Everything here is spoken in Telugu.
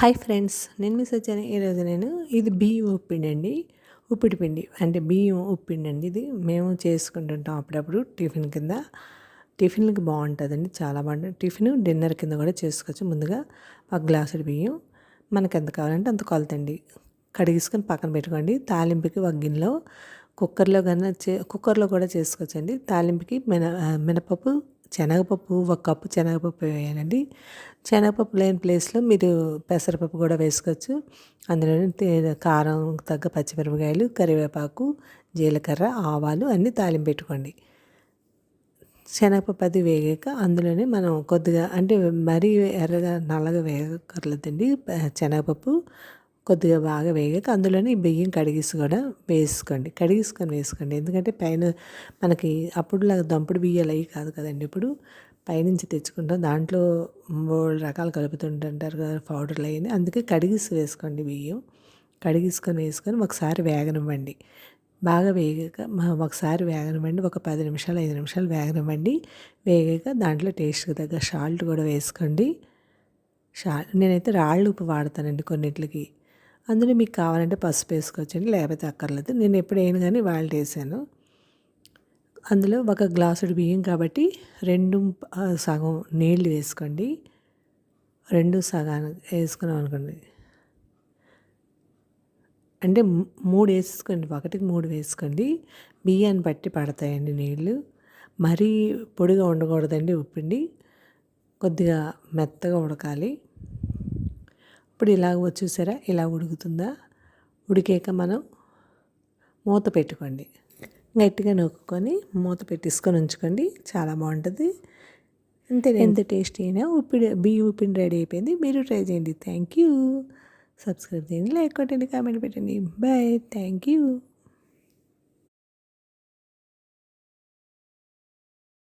హాయ్ ఫ్రెండ్స్, నేను మిస్ వచ్చాను. ఈరోజు ఇది బియ్యం ఉప్పిండి అండి. ఉప్పిడి పిండి అంటే బియ్యం ఉప్పిండి అండి. ఇది మేము చేసుకుంటుంటాం అప్పుడప్పుడు టిఫిన్ కింద. టిఫిన్కి బాగుంటుందండి, చాలా బాగుంటుంది. టిఫిన్ డిన్నర్ కింద కూడా చేసుకోవచ్చు. ముందుగా ఒక గ్లాసుడు బియ్యం మనకు ఎంత కావాలంటే అంత కొలతండి కడిగేసుకొని పక్కన పెట్టుకోండి. తాలింపుకి ఒక గిన్నెలో కుక్కర్లో కూడా చేసుకోవచ్చండి. తాలింపుకి మినపప్పు, శనగపప్పు, ఒక కప్పు శనగపప్పు వేయాలండి. శనగపప్పు లేని ప్లేస్లో మీరు పెసరపప్పు కూడా వేసుకోవచ్చు. అందులోనే కారం తగ్గ పచ్చిమిరపకాయలు, కరివేపాకు, జీలకర్ర, ఆవాలు అన్నీ తాలింపు పెట్టుకోండి. శనగపప్పు అది వేగాక అందులోనే మనం కొద్దిగా అంటే మరీ ఎర్రగా నల్లగా వేగకర్లేదండి. శనగపప్పు కొద్దిగా బాగా వేగాక అందులోనే ఈ బియ్యం కడిగేసి కూడా వేసుకోండి. ఎందుకంటే పైన మనకి అప్పుడులాగా దంపుడు బియ్యాలు అవి కాదు కదండి. ఇప్పుడు పైనుంచి తెచ్చుకుంటాం, దాంట్లో 3 రకాలు కలుపుతుంటుంటారు కదా పౌడర్లు అయ్యి. అందుకే కడిగేసి వేసుకోండి. బియ్యం వేసుకొని ఒకసారి వేగనివ్వండి. బాగా వేగాక ఒకసారి వేగనివ్వండి. ఒక 10 నిమిషాలు 5 నిమిషాలు వేగనివ్వండి. వేగాక దాంట్లో టేస్ట్కి తగ్గ సాల్ట్ కూడా వేసుకోండి. నేనైతే రాళ్ళు ఉప్పు వాడతానండి కొన్నిట్లకి. అందులో మీకు కావాలంటే పసుపు వేసుకోవచ్చండి, లేకపోతే అక్కర్లేదు. నేను ఎప్పుడు వేయను కానీ వాళ్ళు వేసాను. అందులో ఒక గ్లాసుడు బియ్యం కాబట్టి 2 సగం నీళ్ళు వేసుకోండి. 2 సగానికి వేసుకున్నాం అనుకోండి, అంటే 3 వేసుకోండి. 1కి 3 వేసుకోండి. బియ్యాన్ని బట్టి పడతాయండి నీళ్ళు. మరీ పొడిగా ఉండకూడదండి ఉప్పిండి, కొద్దిగా మెత్తగా ఉడకాలి. ఇప్పుడు ఇలాగ చూసారా, ఇలా ఉడుకుతుందా? ఉడికాక మనం మూత పెట్టుకోండి. గట్టిగా నొక్కుకొని మూత పెట్టేసుకొని ఉంచుకోండి. చాలా బాగుంటుంది. ఎంత టేస్టీ అయినా బియ్యం ఉప్పిండి రెడీ అయిపోయింది. మీరు ట్రై చేయండి. Thank you. సబ్స్క్రైబ్ చేయండి, లైక్ కొట్టండి, కామెంట్ పెట్టండి. బాయ్. Thank you.